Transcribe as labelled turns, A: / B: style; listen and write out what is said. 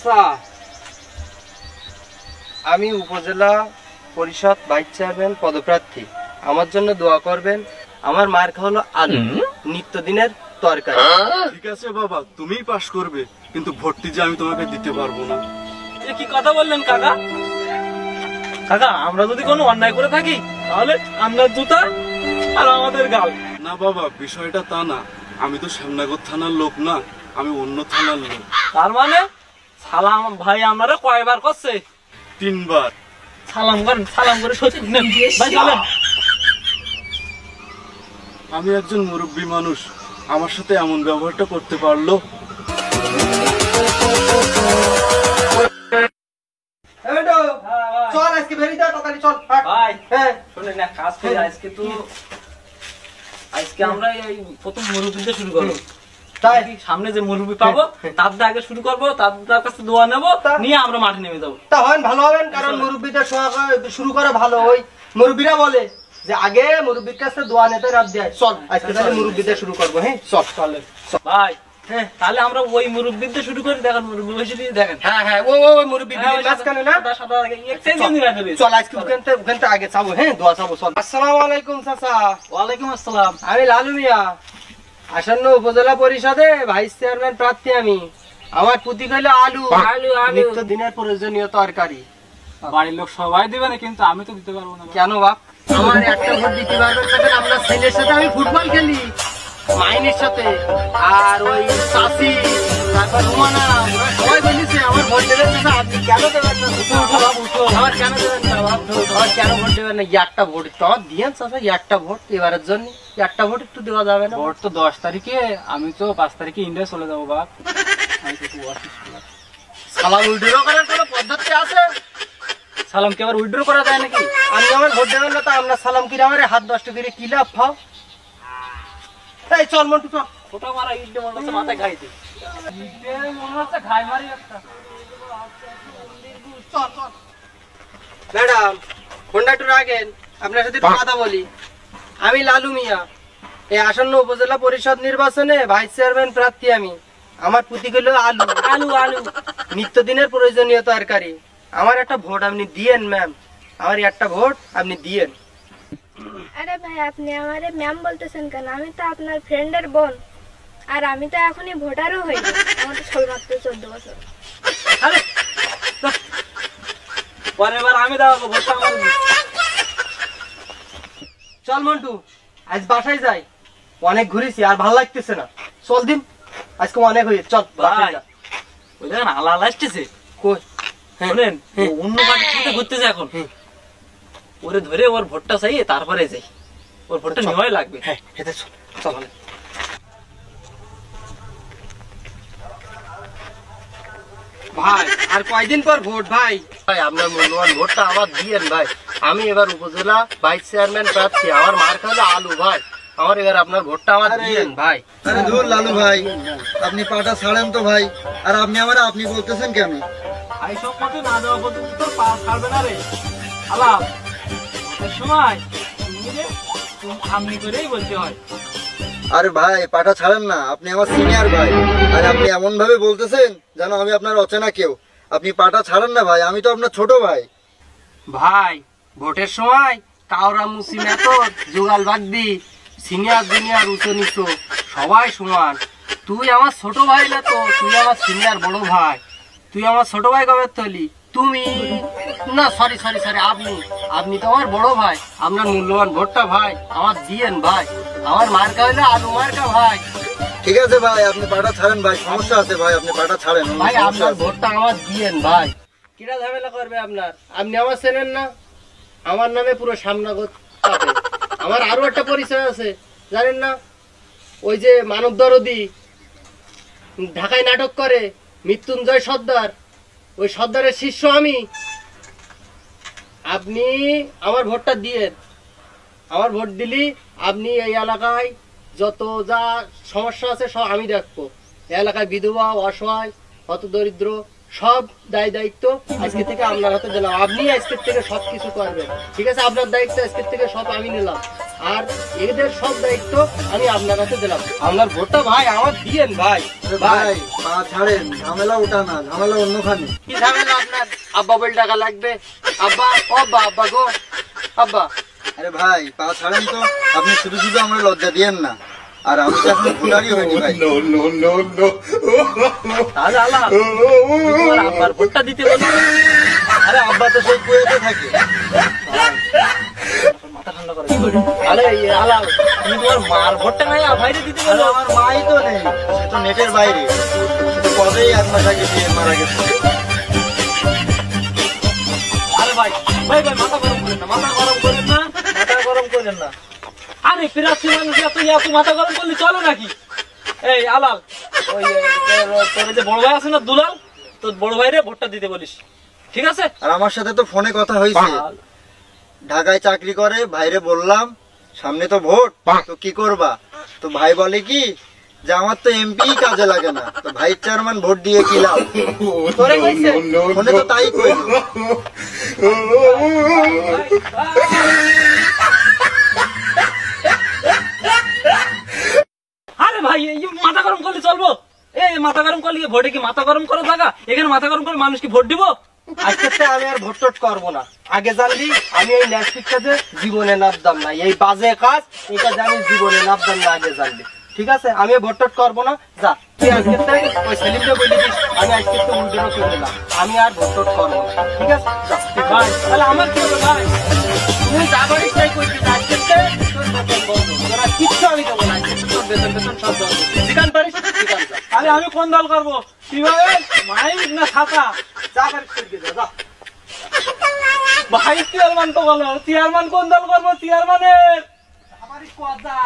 A: চাচা, আমি উপজেলা পরিষদ ভাইস চেয়ারম্যান পদপ্রার্থী, আমার জন্য দোয়া করবেন। আমার মার্কা হলো আলু, নিত্যদিনের তরকারি।
B: ঠিক আছে বাবা, তুমিই পাশ করবে, কিন্তু ভর্তি যে আমি তোমাকে দিতে পারবো না।
C: কি কথা বললেন কাকা? কাকা, আমরা যদি কোনো অন্যায় করে থাকি তাহলে আপনার জুতা আর আমাদের গাল।
B: না বাবা, বিষয়টা তা না। আমি তো শ্যামনগর থানার লোক না, আমি অন্য থানার লোক।
C: তার মানে সালাম ভাই আপনারা কয়বার করছে?
B: 3 বার।
C: সালাম করেন, সালাম করে সত্যি নেন ভাই, চলেন।
B: আমি একজন মুরব্বী মানুষ, আমার সাথে এমন ব্যবহারটা করতে পারলো?
A: চল আজকে বেরিয়ে যাও, তাড়াতাড়ি চল
C: ভাই।
A: হ্যাঁ
C: শুনেন না, কাজ করে আজকে আমরা এই প্রথম মুরব্বিতে শুরু করবো। তাই সামনে যে মুরব্বি পাবো তার আগে শুরু করবো, তার কাছে দোয়া নেবো, নিয়ে আমরা মাঠে নেমে যাবো।
A: তা হয় ভালো হবেন, কারণ মুরব্বীদের শুরু করা ভালো। ওই মুরব্বীরা বলে যে আগে মুরব্বীর কাছে দোয়া নিতে রাত দেয়। চল আজকে তাহলে মুরব্বীদের শুরু করবো। হ্যাঁ চল চলেন
C: ভাই। হ্যাঁ, তাহলে আমরা ওই মুরব্বিতে শুরু করি। দেখেন মুরব্বি বসে দিয়ে দেখেন।
A: হ্যাঁ হ্যাঁ, ওই মুরব্বী মাঝখানে না। চল আজকে ওখান থেকে আগে চাবো। হ্যাঁ দোয়া চাবো। চল। আসসালামু আলাইকুম চাচা।
C: ওয়ালাইকুম আসসালাম।
A: আমি লালু মিয়া, আসন্ন উপজেলা পরিষদে ভাইস চেয়ারম্যান প্রার্থী। আমি আমার প্রতীক হলো আলু, নিত্যদিনের প্রয়োজনীয় তরকারি।
C: বাড়ির লোক সবাই দিবে না, কিন্তু আমি তো দিতে পারবো না।
A: কেন বাপ? আমার একটা ভোট দিতে পারবেন? আপনার ছেলের সাথে আমি ফুটবল খেলি, মাইনের সাথে, আর ওই চাষি, তারপর রুমানা, ওরা সবাই বলেছে আমার ভোট দেবেন না। আপনি কেন দেবেন না? আমার কেন দেবেন না বাপ? আমার কেন ভোট দেবেন না? একটা ভোট তো আমার দিয়েন চাচা, একটা ভোট এবারের জন্য। একটা ভোট একটু দেওয়া যাবে না?
C: ভোট তো 10 তারিখে, আমি তো 5 তারিখে ইন্ডিয়া চলে যাবো বাপ।
A: সালাম উইড্রো করার কোনো পদ্ধতি আছে?
C: সালাম কি আবার উইড্রো করা যায় নাকি?
A: আমি আমার ভোট দেবেন না, তা আপনার সালাম কি আমার হাত নষ্ট করে কি লাভ পাও? এই চল মন্টু চল।
C: ওটা মারা ইডে মনে হচ্ছে মাথায় খাইতে। ইডে মনে হচ্ছে খাই মারি একটা।
A: চল চল। ম্যাডাম, ফোনটা একটু রাখেন, আপনার সাথে একটু কথা বলি। আমি লালু মিয়া, এই আসন্ন উপজেলা পরিষদ নির্বাচনে ভাইস চেয়ারম্যান প্রার্থী। আমি আমার প্রতীক হলো আলু, আলু আলু, নিত্যদিনের প্রয়োজনীয় তরকারি। আমার একটা ভোট আপনি দিয়েন ম্যাম, আমার একটা ভোট আপনি দিয়েন।
D: আরে ভাই, আপনি আমারে ম্যাম বলতেছেন কেন? আমি তো আপনার ফ্রেন্ডের বোন, আর আমি তো এখনই ভোটারও হইনি। আমার তো সবেমাত্র 14 বছর।
C: আরে পরের বার আমি দাও ভোটটা আমার।
A: চল মন্টু, আজ বাসায় যাই, অনেক ঘুরেছি আর ভালো লাগতেছে না। চল দিন, আজকে অনেক হয়েছে। চল বাসায় যা।
C: ওই দেখেন আলা আলা আসতেছে।
A: কই?
C: শুনেন, অন্য পার্টির সাথে ঘুরতেছে এখন। ওরে ধরে ওর ভোটটা চাইয়ে তারপরে যাই, ওর ভোটটা নেওয়াই লাগবে।
A: হ্যাঁ হেঁটে চল চল। ভাই আর কয়দিন পর ভোট ভাই। ভাই আপনার মূল্যবান ভোটটা আমার দিয়েন ভাই। আমি এবার উপজেলা ভাইস চেয়ারম্যান প্রার্থী, আমার মার্কা হলো আলু ভাই। আমার এবার আপনার ভোটটা আমার দিয়েন ভাই।
E: আরে ধুর লালু ভাই, আপনি পাটা ছাড়েন তো ভাই। আর আপনি আমার আপনি বলতেছেন কেন?
C: এই সব মতে না দেওয়া পর্যন্ত তোর পা ছাড়বে না রে। আলাপ ভোটের সময় আমনি করেই বলতে হয়।
E: আরে ভাই পাটা ছাড়েন না, আপনি আমার সিনিয়র ভাই। আর আপনি এমন ভাবে বলতেছেন যেন আমি আপনার অচেনা কেউ। আপনি পাটা ছাড়েন না ভাই, আমি তো আপনার ছোট ভাই।
A: ভাই ভোটের সময় কাউরা মুসিম এত জোগাল বাগদি, সিনিয়র জুনিয়র উঁচু নিচু সবাই সমান। তুই আমার ছোট ভাই না তো, তুই আমার সিনিয়র বড় ভাই। তুই আমার ছোট ভাই কবে তলি? তুমি না, সরি সরি সরি, আপনি তো আমার বড় ভাই। আপনার মূল্যবান ভোটটা ভাই আমার দিয়েন ভাই। আমার মার্কা হইলে আলু মার্কা ভাই।
E: ঠিক আছে ভাই, আপনি পাটা ছাড়েন ভাই, সমস্যা আছে ভাই, আপনি পাটা ছাড়েন
A: ভাই। আপনার ভোটটা আমার দিয়েন ভাই। কিরা ঝামেলা করবে আপনার? আপনি আমার চেনেন না? আমার নামে পুরো সামনাগত। আমার আরো একটা পরিচয় আছে, জানেন না? ওই যে মানব দরদি ঢাকায় নাটক করে, মৃত্যুঞ্জয় সর্দার, ওই সর্দারের শিষ্য আমি। আপনি আমার ভোটটা দিয়েন। আমার ভোট দিলি আপনি এই এলাকায় যত যা সমস্যা আছে সব আমি দেখবো। এই এলাকায় বিধবা, অসহায়, হত দরিদ্র সব দায় দায়িত্ব আজকে থেকে আপনার হাতে দিলাম। আপনি আজকের থেকে সবকিছু করবেন, ঠিক আছে? আপনার দায়িত্ব আজকের থেকে সব আমি নিলাম। আর এদের সব দায়িত্ব আমি আপনার কাছে দিলাম। আপনার ভোটটা ভাই আমার দিয়েন ভাই।
E: আরে ভাই পা ছাড়েন, ঝামেলা ওটা না, ঝামেলা অন্যখানে।
A: কি ঝামেলা আপনার? আব্বা বলে টাকা লাগবে। আব্বা ও আব্বা, আব্বা গো আব্বা।
E: আরে ভাই পা ছাড়েন তো, আপনি শুধু শুধু আমরা লজ্জা দিয়েন না। আর আমি তো এখন ভোটারই হইনি ভাই।
C: তাহলে আলাপ তোমার আব্বার ভোটটা দিতে বলো।
E: আরে আব্বা তো সেই কুয়েতে থাকে।
C: মাথা ঠান্ডা করে। আরে আলাপ তুমি তোমার মার ভোটটা নাই ভাইরে দিতে
E: আরে
C: বলো।
E: আমার মাই তো নেই, সে তো নেটের বাইরে। সে তো কবেই 1 মাস আগে বিয়ে মারা গেছে।
C: আরে ভাই ভাই ভাই মাথা গরম করেন না, মাথা গরম করেন না, মাথা গরম করেন না। আরে প্রার্থী মানুষ এত মাথা গরম করলে চলো নাকি? এই আলাল ওই তোর যে বড় ভাই আছে না দুলাল, তোর বড় ভাইরে ভোটটা দিতে বলিস, ঠিক আছে?
E: আর আমার সাথে তো ফোনে কথা হয়েছে, ঢাকায় চাকরি করে। ভাইরে বললাম সামনে তো ভোট, তো কি করবা? তো ভাই বলে কি যে আমার তো এমপি কাজে লাগে না, তো ভাইস চেয়ারম্যান ভোট দিয়ে কি লাভ?
A: তোরে কইছে?
E: ফোনে তো তাই কইল।
C: আরে ভাই এই মাথা গরম করলে চলবো? এই মাথা গরম করলে ভোটে কি মাথা গরম করা জায়গা? এখানে মাথা গরম করে মানুষ কি ভোট দিব?
A: আজকে থেকে আমি আর ভোট টোট করবো না। আগে জানলি আমি এই ন্যাস্টিক কাজে জীবনে নামতাম না, এই বাজে কাজ এই কাজে আমি জীবনে নামতাম না আগে জানলি। ঠিক আছে, আমি ভোট টোট করবো না। যা তুই আজকে থেকে ওই সেলিমকে বলে দিস আমি আজকে তো উল্টো করে দিলাম, আমি আর ভোট টোট করবো না। ঠিক আছে যা।
C: ভাই তাহলে আমার কি হবে ভাই?
A: তুই যা পারিস তাই করছিস। আজকে থেকে তোর বেতন বন্ধ, তোরা কিচ্ছু আমি দেবো না। আজকে থেকে তোর বেতন সব বন্ধ। যেখান পারিস সেখান যা।
C: আরে আমি কোন দল করবো? কিভাবে মাইক না ছাতা?
A: যা পারিস করবি যা, যা।
C: ভাই চেয়ারম্যান তো বলো, চেয়ারম্যান কোন দল করবো? চেয়ারম্যানের
A: যা পারিস কর, যা।